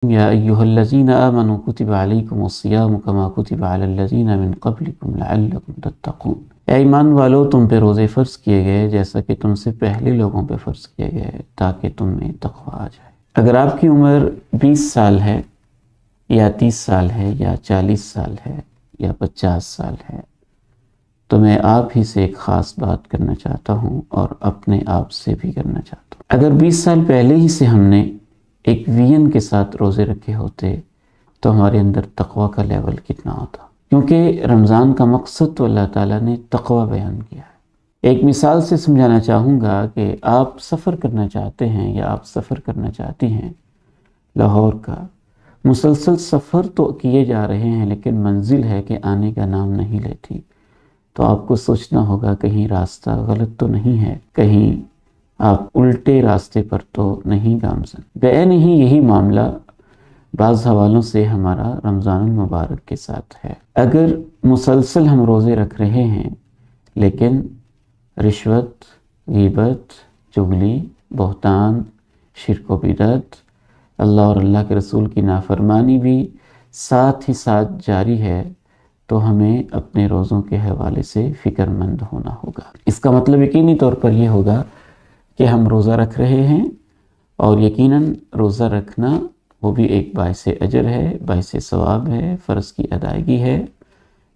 یا ایھا الذین آمنوا کتب علیکم الصیام کما کتب علی الذین من قبلکم لعلکم تتقون۔ اے ایمان والو، تم پہ روزے فرض کیے گئے جیسا کہ تم سے پہلے لوگوں پہ فرض کیے گئے تاکہ تم میں تقوی آ جائے۔ اگر آپ کی عمر 20 سال ہے یا 30 سال ہے یا 40 سال ہے یا 50 سال ہے تو میں آپ ہی سے ایک خاص بات کرنا چاہتا ہوں اور اپنے آپ سے بھی کرنا چاہتا ہوں۔ اگر 20 سال پہلے ہی سے ہم نے ایک وین کے ساتھ روزے رکھے ہوتے تو ہمارے اندر تقوی کا لیول کتنا ہوتا، کیونکہ رمضان کا مقصد تو اللہ تعالیٰ نے تقوی بیان کیا ہے۔ ایک مثال سے سمجھانا چاہوں گا کہ آپ سفر کرنا چاہتے ہیں یا آپ سفر کرنا چاہتی ہیں لاہور کا، مسلسل سفر تو کیے جا رہے ہیں لیکن منزل ہے کہ آنے کا نام نہیں لیتی، تو آپ کو سوچنا ہوگا کہیں راستہ غلط تو نہیں ہے، کہیں آپ الٹے راستے پر تو نہیں گامزن۔ بعین ہی یہی معاملہ بعض حوالوں سے ہمارا رمضان المبارک کے ساتھ ہے۔ اگر مسلسل ہم روزے رکھ رہے ہیں لیکن رشوت، غیبت، چغلی، بہتان، شرک و بدعت، اللہ اور اللہ کے رسول کی نافرمانی بھی ساتھ ہی ساتھ جاری ہے تو ہمیں اپنے روزوں کے حوالے سے فکر مند ہونا ہوگا۔ اس کا مطلب یقینی طور پر یہ ہوگا کہ ہم روزہ رکھ رہے ہیں، اور یقیناً روزہ رکھنا وہ بھی ایک باعث اجر ہے، باعث ثواب ہے، فرض کی ادائیگی ہے،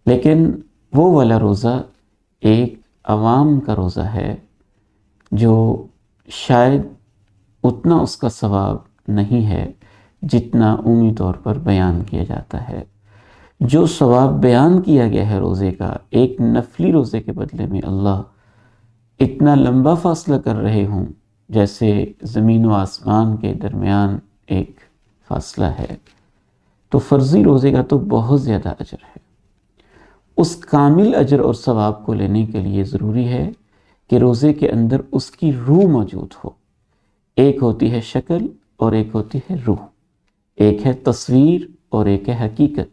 لیکن وہ والا روزہ ایک عوام کا روزہ ہے جو شاید اتنا اس کا ثواب نہیں ہے جتنا عمومی طور پر بیان کیا جاتا ہے۔ جو ثواب بیان کیا گیا ہے روزے کا، ایک نفلی روزے کے بدلے میں اللہ اتنا لمبا فاصلہ کر رہے ہوں جیسے زمین و آسمان کے درمیان ایک فاصلہ ہے، تو فرضی روزے کا تو بہت زیادہ اجر ہے۔ اس کامل اجر اور ثواب کو لینے کے لیے ضروری ہے کہ روزے کے اندر اس کی روح موجود ہو۔ ایک ہوتی ہے شکل اور ایک ہوتی ہے روح، ایک ہے تصویر اور ایک ہے حقیقت،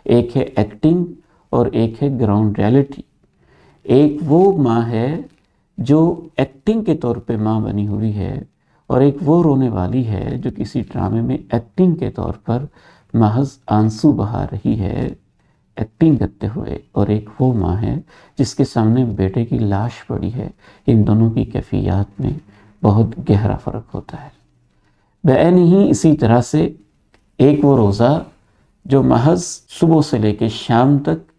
ایک ہے ایکٹنگ اور ایک ہے گراؤنڈ ریالٹی۔ ایک وہ ماں ہے جو ایکٹنگ کے طور پہ ماں بنی ہوئی ہے، اور ایک وہ رونے والی ہے جو کسی ڈرامے میں ایکٹنگ کے طور پر محض آنسو بہا رہی ہے ایکٹنگ کرتے ہوئے، اور ایک وہ ماں ہے جس کے سامنے بیٹے کی لاش پڑی ہے۔ ان دونوں کی کیفیات میں بہت گہرا فرق ہوتا ہے۔ بعین ہی اسی طرح سے ایک وہ روزہ جو محض صبح سے لے کے شام تک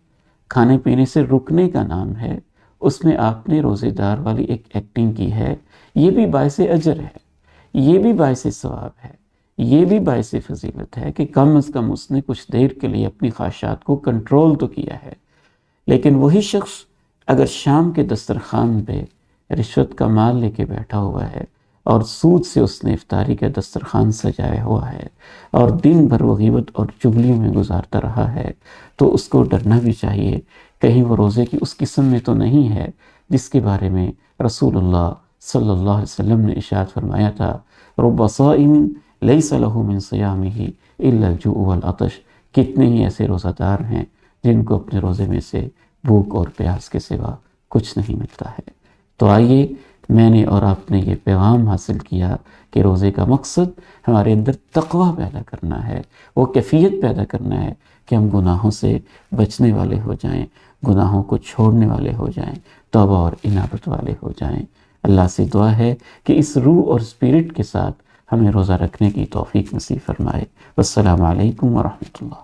کھانے پینے سے رکنے کا نام ہے، اس میں آپ نے روزے دار والی ایک ایکٹنگ کی ہے، یہ بھی باعث اجر ہے، یہ بھی باعث ثواب ہے، یہ بھی باعث فضیلت ہے کہ کم از کم اس نے کچھ دیر کے لیے اپنی خواہشات کو کنٹرول تو کیا ہے۔ لیکن وہی شخص اگر شام کے دسترخوان پہ رشوت کا مال لے کے بیٹھا ہوا ہے اور سود سے اس نے افطاری کا دسترخوان سجایا ہوا ہے اور دن بھر وہ غیبت اور چغلیوں میں گزارتا رہا ہے، تو اس کو ڈرنا بھی چاہیے کہیں وہ روزے کی اس قسم میں تو نہیں ہے جس کے بارے میں رسول اللہ صلی اللہ علیہ وسلم نے ارشاد فرمایا تھا، رب صائم لیس لہ من صیامہ الا الجوع والعطش۔ کتنے ہی ایسے روزہ دار ہیں جن کو اپنے روزے میں سے بھوک اور پیاس کے سوا کچھ نہیں ملتا ہے۔ تو آئیے، میں نے اور آپ نے یہ پیغام حاصل کیا کہ روزے کا مقصد ہمارے اندر تقوی پیدا کرنا ہے، وہ کیفیت پیدا کرنا ہے کہ ہم گناہوں سے بچنے والے ہو جائیں، گناہوں کو چھوڑنے والے ہو جائیں، توبہ اور انابت والے ہو جائیں۔ اللہ سے دعا ہے کہ اس روح اور اسپرٹ کے ساتھ ہمیں روزہ رکھنے کی توفیق نصیب فرمائے۔ والسلام علیکم ورحمۃ اللہ۔